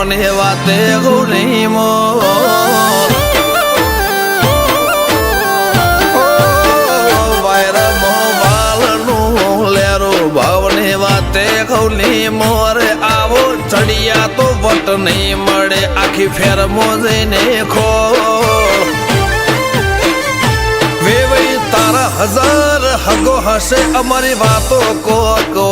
ભાવની વાતે ગૌરી મો ખૌલી મોરે આવો ચડિયા તો વટ નહીં મળે આખી ફેર મોજઈને ખો વેવઈ તારા હજાર હગો હશે અમારી વાતો કો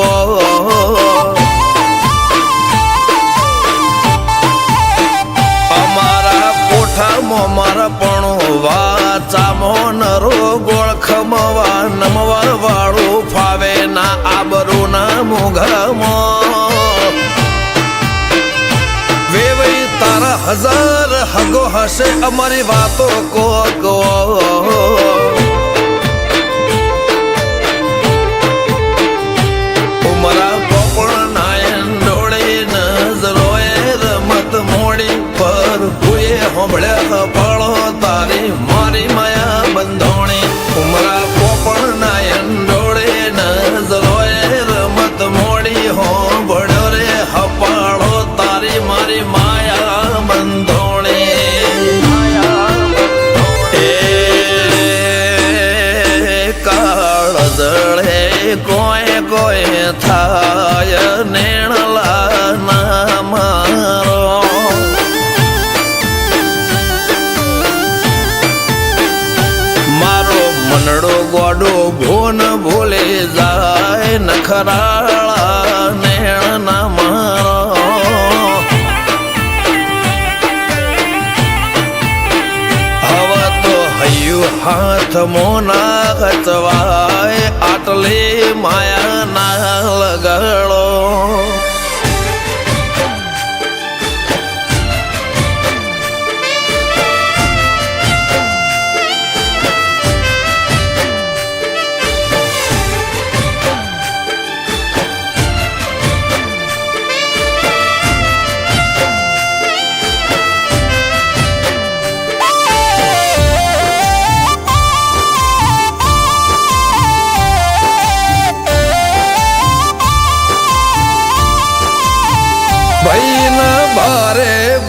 અમારા કોઠામાં મારા પણ વાચામો નરો ગોળ ખમવા નમવા વાળું ફાવે ના આબરૂ ના મોઘામાં વેવઈ તારા હજાર હગો હશે અમારી વાતો કો ઉમરા પોપણ નાયન ડોળે નજરોએ રમત મોડી પર હુએ હોંભળ્યા ફળો તારી મારી માયા બંધોણી ઉમરા પોપણ નાયન ડોળે નજરોએ રમત મોડી હોંભળ્યો રે હપાળો તારી મારી માયા બંધોણી એ કાળ જળે કોઈ કોઈ થાય નેણલા ના મારો મારો મનડો ગોડો ભોન ભૂલે જાય નખરાળા નેણ ના મારો હવે તો હૈયું હાથ મોના ખચવાય આટલે માયા ના લગાડો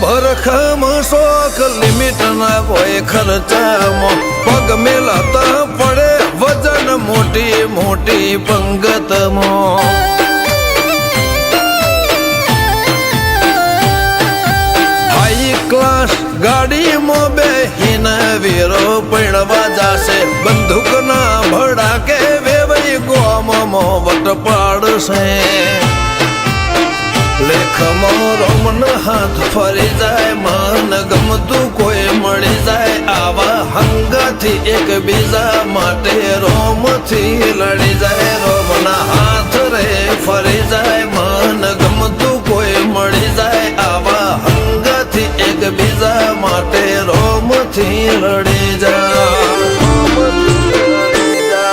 ભરખમ શોખ લિમિટ ના કોઈ ખર્ચામાં પગ મેલાતા પડે વજન મોટી મોટી પંગતમાં હાઈ ક્લાસ ગાડીમાં બેહીને વીરો પૈણવા જાશે બંદૂક ના ભડાકે વેવઈ ગોમમાં વટ પાડશે લેખમો રોમન હાથ ફરી જાય મન ગમતું કોઈ મળી જાય આવા હંગાથી એકબીજા માટે રોમથી લડી જાય રોમના હાથ રે ફરી જાય મન ગમતું કોઈ મળી જાય આવા હંગાથી એકબીજા માટે રોમથી લડી જાય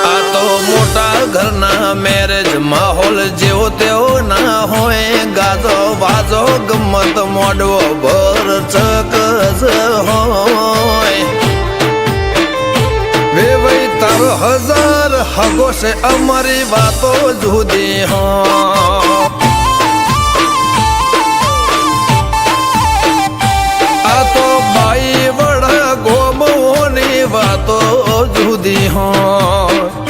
આ તો મોટા ઘરના મેરેજ માહોલ જેવો તેવો ના હોય ગાજો વાજો ગમત મોડવો ભર ચકસ હોય વેવઈ તારો હજાર હગો છે અમારી વાતો જુદી હોય આ તો બાઈ વડા ગોમોની વાતો જુદી હોય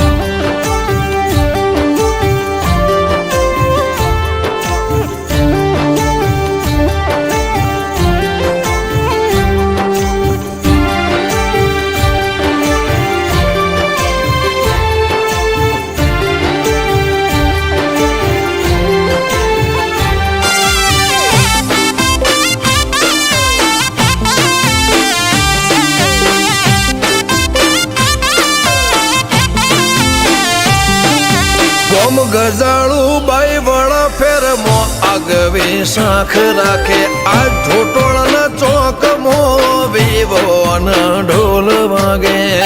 ગોમ ગજાળું બાઈ વડા ફેરમો આગવી શાખ રાખે આ ઢોટોળના ચોકમો વિવો ઢોલ વાગે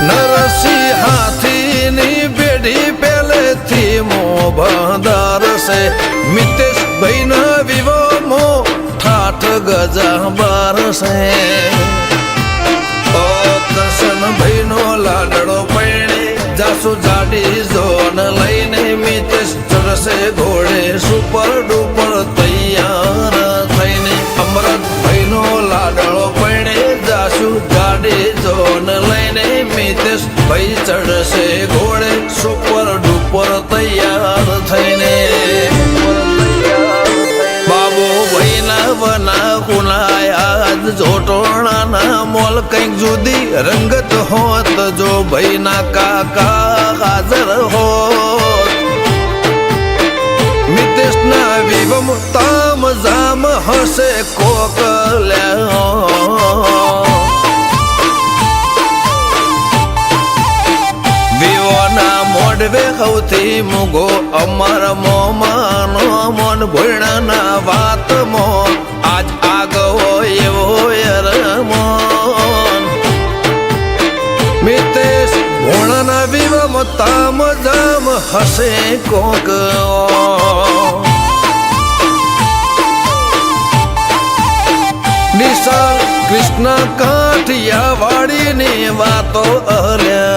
નરસિંહ હાથીની બેડી પેલેથી મો બાંધાર છે મિતેશ ભાઈના વિવો ઠાઠ ગજા બાર છે કરશન ભાઈનો લાડડો પૈણે જાસુ જાડી જોન લઈને મિતેશ ચરસે ઘોડે સુપર ડુપર તૈયાર થઈને અમરત ભાઈનો લાડળો પૈણે જાશું ગાડી જોન લઈને મિતેશ ભાઈ ચડશે ઘોડે સુપર ડુપર તૈયાર થઈને બાબુ ભાઈના વના કુનાયા જોટોણાના મોલ કંઈક જુદી રંગત હોત જો ભાઈના કાકા હાજર હોત મિતેશના વિવમ તામ જામ હશે કોકલ્યા વિવોના મોઢવે સૌથી મૂગો અમર મોમાનો મોન ભોયણાના વાતમાં આજ આગવો એવો યરમોન મિતેશ ભોણાના વિવમ તામ જામ હશે કોક નિશાળ કૃષ્ણ કાઠિયા વાડીની વાતો અલ્યા